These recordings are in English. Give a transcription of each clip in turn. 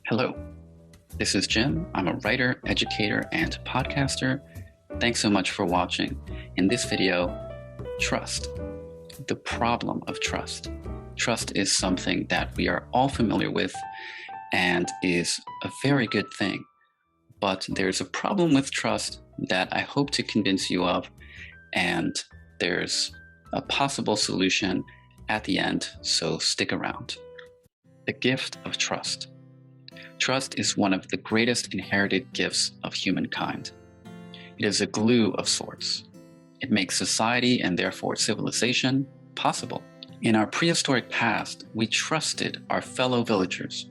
Hello, this is Jim. I'm a writer, educator, and podcaster. Thanks so much for watching. In this video, trust, the problem of trust. Trust is something that we are all familiar with and is a very good thing. But there's a problem with trust that I hope to convince you of, and there's a possible solution at the end, so stick around. The gift of trust. Trust is one of the greatest inherited gifts of humankind. It is a glue of sorts. It makes society and therefore civilization possible. In our prehistoric past, we trusted our fellow villagers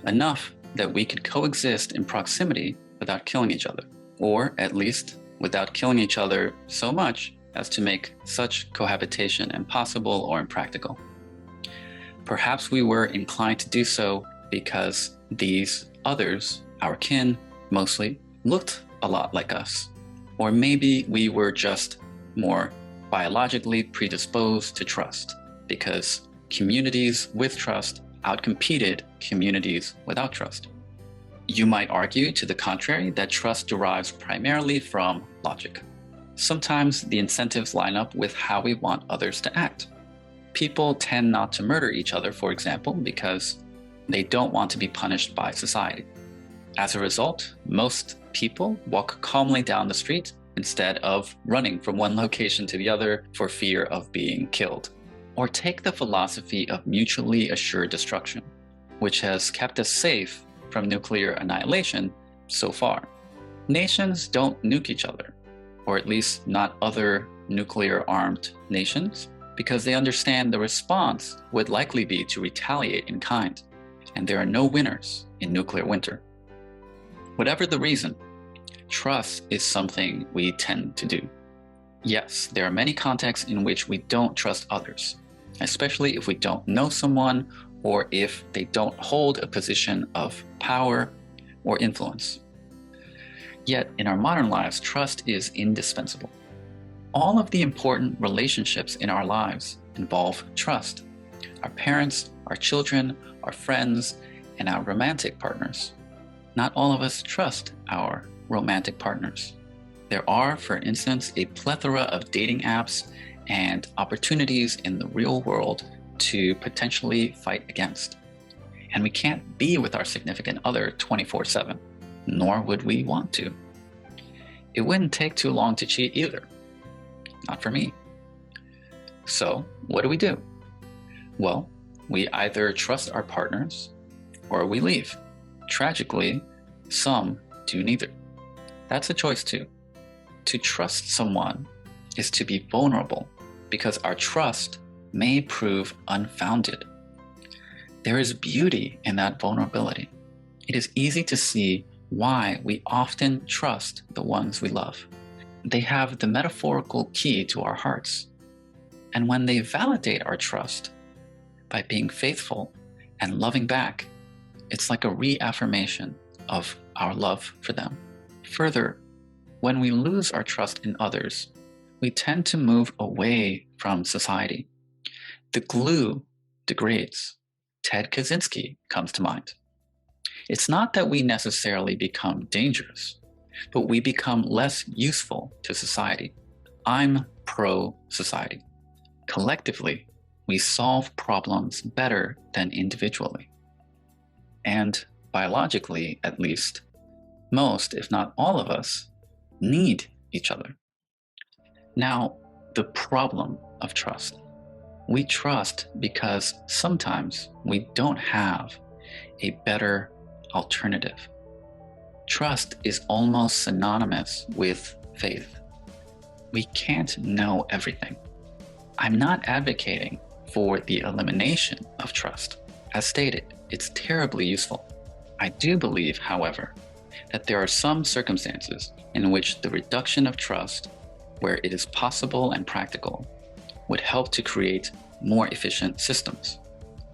enough that we could coexist in proximity without killing each other, or at least without killing each other so much as to make such cohabitation impossible or impractical. Perhaps we were inclined to do so because these others, our kin mostly, looked a lot like us. Or maybe we were just more biologically predisposed to trust because communities with trust outcompeted communities without trust. You might argue to the contrary that trust derives primarily from logic. Sometimes the incentives line up with how we want others to act. People tend not to murder each other, for example, because they don't want to be punished by society. As a result, most people walk calmly down the street instead of running from one location to the other for fear of being killed. Or take the philosophy of mutually assured destruction, which has kept us safe from nuclear annihilation so far. Nations don't nuke each other, or at least not other nuclear-armed nations, because they understand the response would likely be to retaliate in kind. And there are no winners in nuclear winter. Whatever the reason, trust is something we tend to do. Yes, there are many contexts in which we don't trust others, especially if we don't know someone or if they don't hold a position of power or influence. Yet in our modern lives, trust is indispensable. All of the important relationships in our lives involve trust. Our parents, our children, our friends, and our romantic partners. Not all of us trust our romantic partners. There are, for instance, a plethora of dating apps and opportunities in the real world to potentially fight against. And we can't be with our significant other 24/7, nor would we want to. It wouldn't take too long to cheat either. Not for me. So, what do? Well, we either trust our partners or we leave. Tragically, some do neither. That's a choice too. To trust someone is to be vulnerable because our trust may prove unfounded. There is beauty in that vulnerability. It is easy to see why we often trust the ones we love. They have the metaphorical key to our hearts. And when they validate our trust by being faithful and loving back, it's like a reaffirmation of our love for them. Further, when we lose our trust in others, we tend to move away from society. The glue degrades. Ted Kaczynski comes to mind. It's not that we necessarily become dangerous, but we become less useful to society. I'm pro-society. Collectively, we solve problems better than individually. And biologically, at least, most, if not all of us, need each other. Now, the problem of trust. We trust because sometimes we don't have a better alternative. Trust is almost synonymous with faith. We can't know everything. I'm not advocating for the elimination of trust. As stated, it's terribly useful. I do believe, however, that there are some circumstances in which the reduction of trust, where it is possible and practical, would help to create more efficient systems.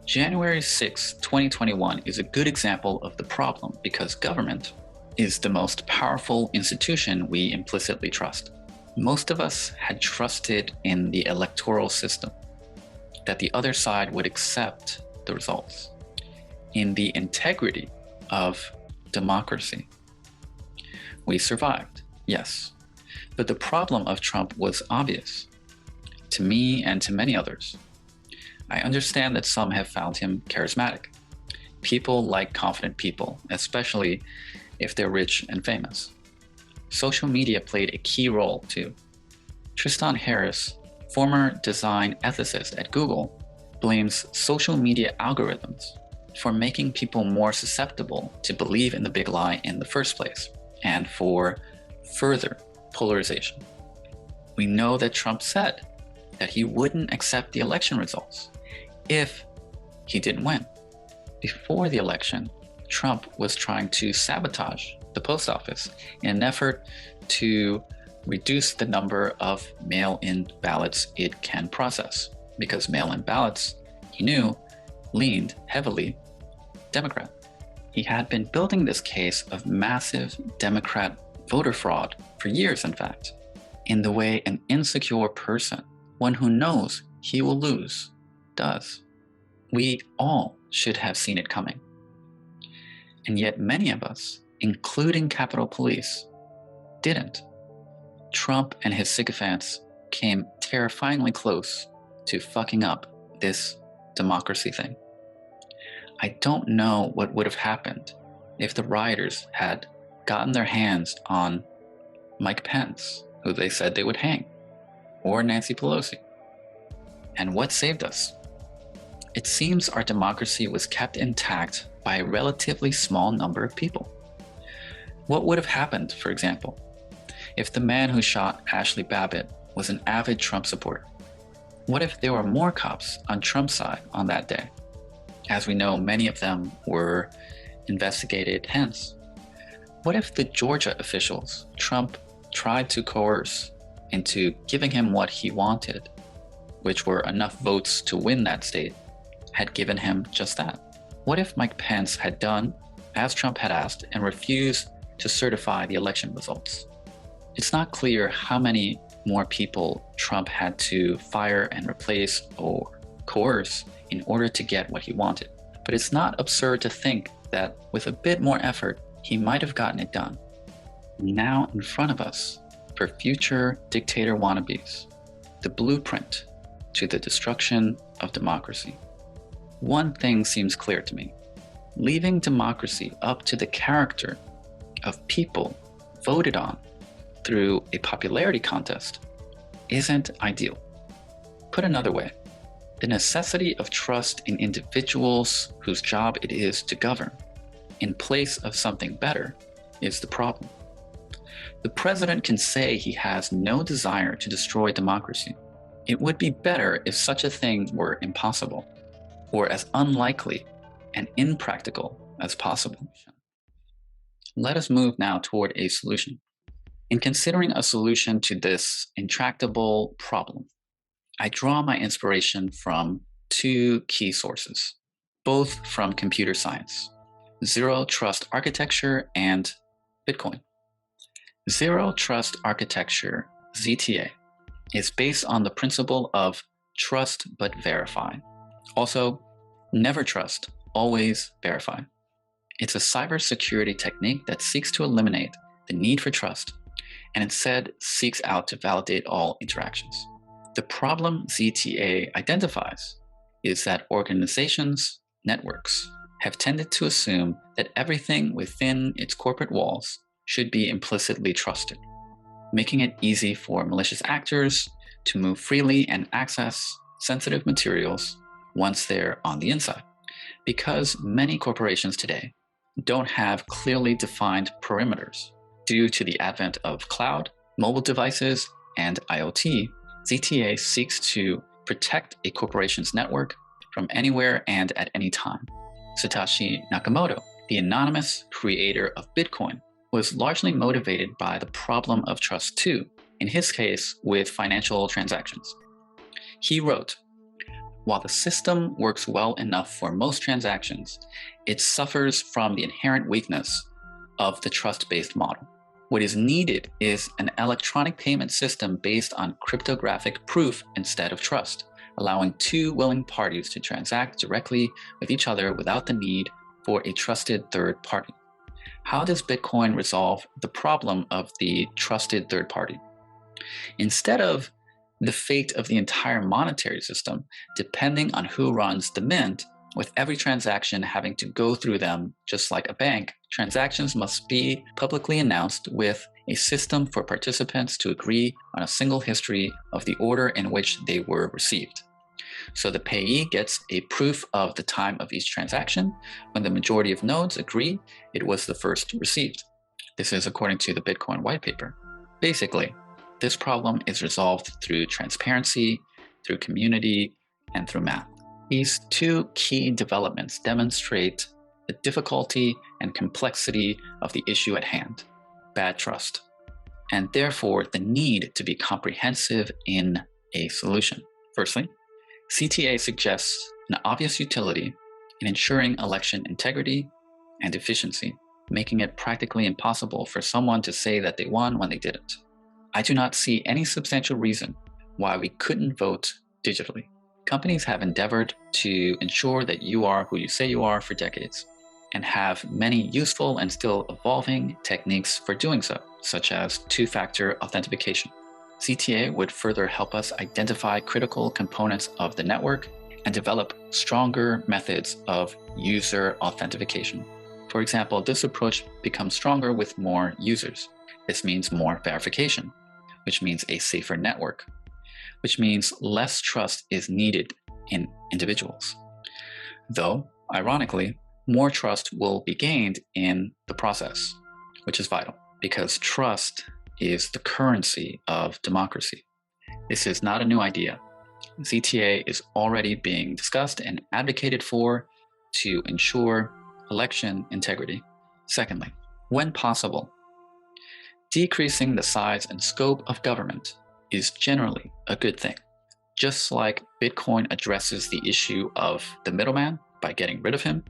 January 6, 2021 is a good example of the problem because government is the most powerful institution we implicitly trust. Most of us had trusted in the electoral system, that the other side would accept the results, in the integrity of democracy. We survived, yes, but the problem of Trump was obvious to me and to many others. I understand that some have found him charismatic. People like confident people, especially if they're rich and famous. Social media played a key role too. Tristan Harris, former design ethicist at Google, blames social media algorithms for making people more susceptible to believe in the big lie in the first place, and for further polarization. We know that Trump said that he wouldn't accept the election results if he didn't win. Before the election, Trump was trying to sabotage the post office in an effort to reduce the number of mail-in ballots it can process, because mail-in ballots, he knew, leaned heavily Democrat. He had been building this case of massive Democrat voter fraud for years, in fact, in the way an insecure person, one who knows he will lose, does. We all should have seen it coming. And yet many of us, including Capitol Police, didn't. Trump and his sycophants came terrifyingly close to fucking up this democracy thing. I don't know what would have happened if the rioters had gotten their hands on Mike Pence, who they said they would hang, or Nancy Pelosi. And what saved us? It seems our democracy was kept intact by a relatively small number of people. What would have happened, for example, if the man who shot Ashley Babbitt was an avid Trump supporter? What if there were more cops on Trump's side on that day? As we know, many of them were investigated hence. What if the Georgia officials Trump tried to coerce into giving him what he wanted, which were enough votes to win that state, had given him just that? What if Mike Pence had done as Trump had asked and refused to certify the election results? It's not clear how many more people Trump had to fire and replace or coerce in order to get what he wanted. But it's not absurd to think that with a bit more effort, he might have gotten it done. Now in front of us, for future dictator wannabes, the blueprint to the destruction of democracy. One thing seems clear to me. Leaving democracy up to the character of people voted on through a popularity contest isn't ideal. Put another way, the necessity of trust in individuals whose job it is to govern in place of something better is the problem. The president can say he has no desire to destroy democracy. It would be better if such a thing were impossible, or as unlikely and impractical as possible. Let us move now toward a solution. In considering a solution to this intractable problem, I draw my inspiration from two key sources, both from computer science: Zero Trust Architecture and Bitcoin. Zero Trust Architecture, ZTA, is based on the principle of trust but verify. Also, never trust, always verify. It's a cybersecurity technique that seeks to eliminate the need for trust and instead seeks out to validate all interactions. The problem ZTA identifies is that organizations, networks, have tended to assume that everything within its corporate walls should be implicitly trusted, making it easy for malicious actors to move freely and access sensitive materials once they're on the inside. Because many corporations today don't have clearly defined perimeters due to the advent of cloud, mobile devices, and IoT, ZTA seeks to protect a corporation's network from anywhere and at any time. Satoshi Nakamoto, the anonymous creator of Bitcoin, was largely motivated by the problem of trust too, in his case with financial transactions. He wrote, "While the system works well enough for most transactions, it suffers from the inherent weakness of the trust-based model. What is needed is an electronic payment system based on cryptographic proof instead of trust, allowing two willing parties to transact directly with each other without the need for a trusted third party. How does Bitcoin resolve the problem of the trusted third party? Instead of the fate of the entire monetary system depending on who runs the mint, with every transaction having to go through them just like a bank, transactions must be publicly announced with a system for participants to agree on a single history of the order in which they were received. So the payee gets a proof of the time of each transaction when the majority of nodes agree it was the first received. This is according to the Bitcoin white paper. Basically, this problem is resolved through transparency, through community, and through math. These two key developments demonstrate the difficulty and complexity of the issue at hand, bad trust, and therefore the need to be comprehensive in a solution. Firstly, CTA suggests an obvious utility in ensuring election integrity and efficiency, making it practically impossible for someone to say that they won when they didn't. I do not see any substantial reason why we couldn't vote digitally. Companies have endeavored to ensure that you are who you say you are for decades, and have many useful and still evolving techniques for doing so, such as two-factor authentication. CTA would further help us identify critical components of the network and develop stronger methods of user authentication. For example, this approach becomes stronger with more users. This means more verification, which means a safer network, which means less trust is needed in individuals. Though, ironically, more trust will be gained in the process, which is vital, because trust is the currency of democracy. This is not a new idea. CTA is already being discussed and advocated for to ensure election integrity. Secondly, when possible, decreasing the size and scope of government is generally a good thing. Just like Bitcoin addresses the issue of the middleman by getting rid of him,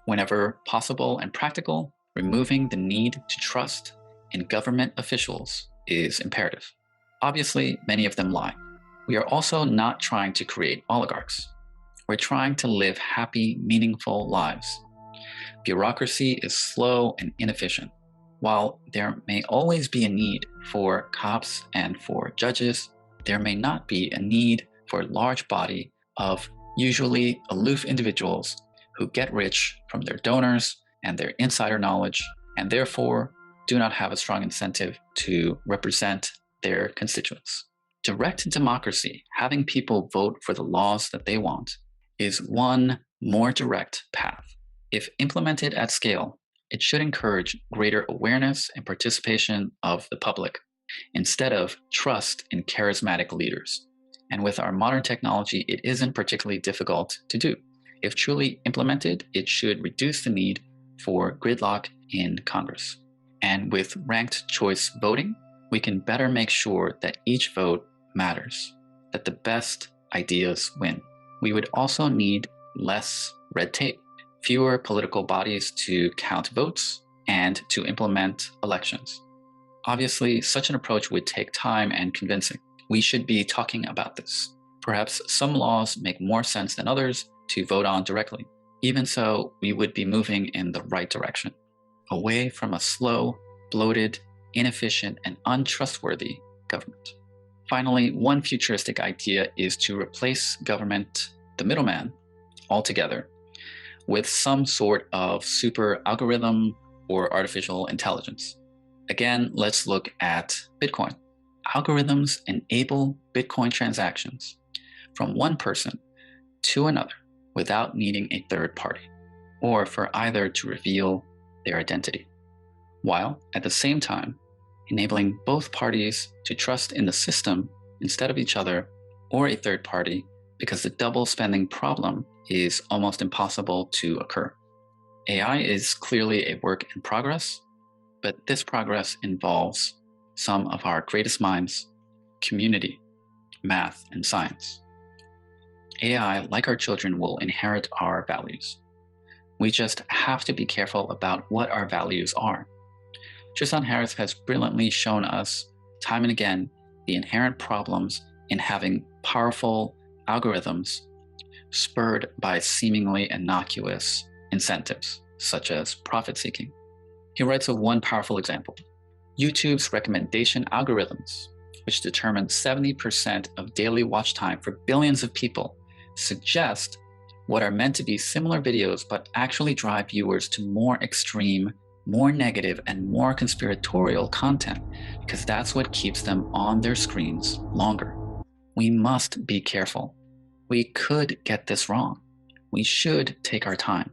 whenever possible and practical, removing the need to trust in government officials is imperative. Obviously, many of them lie. We are also not trying to create oligarchs. We're trying to live happy, meaningful lives. Bureaucracy is slow and inefficient. While there may always be a need for cops and for judges, there may not be a need for a large body of usually aloof individuals who get rich from their donors and their insider knowledge, and therefore do not have a strong incentive to represent their constituents. Direct democracy, having people vote for the laws that they want, is one more direct path. If implemented at scale, it should encourage greater awareness and participation of the public, instead of trust in charismatic leaders. And with our modern technology, it isn't particularly difficult to do. If truly implemented, it should reduce the need for gridlock in Congress. And with ranked choice voting, we can better make sure that each vote matters, that the best ideas win. We would also need less red tape, fewer political bodies to count votes and to implement elections. Obviously, such an approach would take time and convincing. We should be talking about this. Perhaps some laws make more sense than others to vote on directly. Even so, we would be moving in the right direction, away from a slow, bloated, inefficient, and untrustworthy government. Finally, one futuristic idea is to replace government, the middleman, altogether, with some sort of super algorithm or artificial intelligence. Again, let's look at Bitcoin. Algorithms enable Bitcoin transactions from one person to another without needing a third party, or for either to reveal their identity, while at the same time enabling both parties to trust in the system instead of each other or a third party, because the double spending problem is almost impossible to occur. AI is clearly a work in progress, but this progress involves some of our greatest minds, community, math, and science. AI, like our children, will inherit our values. We just have to be careful about what our values are. Tristan Harris has brilliantly shown us time and again the inherent problems in having powerful algorithms spurred by seemingly innocuous incentives. such as profit seeking. He writes of one powerful example: YouTube's recommendation algorithms, which determine 70% of daily watch time for billions of people, suggest what are meant to be similar videos but actually drive viewers to more extreme, more negative, and more conspiratorial content, because that's what keeps them on their screens longer. We must be careful. We could get this wrong. We should take our time.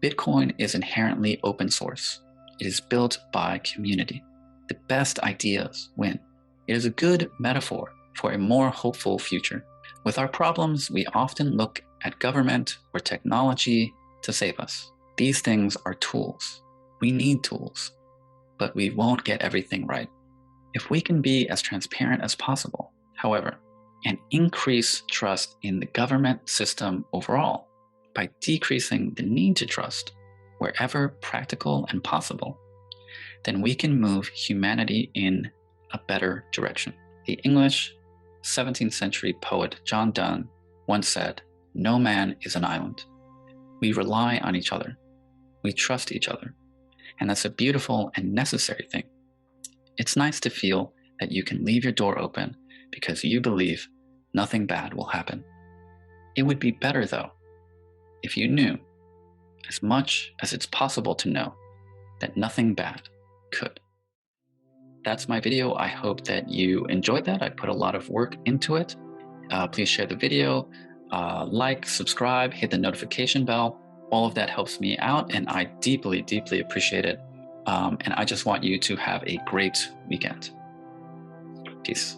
Bitcoin is inherently open source. It is built by community. The best ideas win. It is a good metaphor for a more hopeful future. With our problems, we often look at government or technology to save us. These things are tools. We need tools, but we won't get everything right. If we can be as transparent as possible, however, and increase trust in the government system overall by decreasing the need to trust wherever practical and possible, then we can move humanity in a better direction. The English 17th century poet John Donne once said, "No man is an island." We rely on each other. We trust each other. And that's a beautiful and necessary thing. It's nice to feel that you can leave your door open because you believe nothing bad will happen. It would be better, though, if you knew, as much as it's possible to know, that nothing bad could. That's my video. I hope that you enjoyed that. I put a lot of work into it. Please share the video, like, subscribe, hit the notification bell. All of that helps me out, and I deeply, deeply appreciate it. And I just want you to have a great weekend. Peace.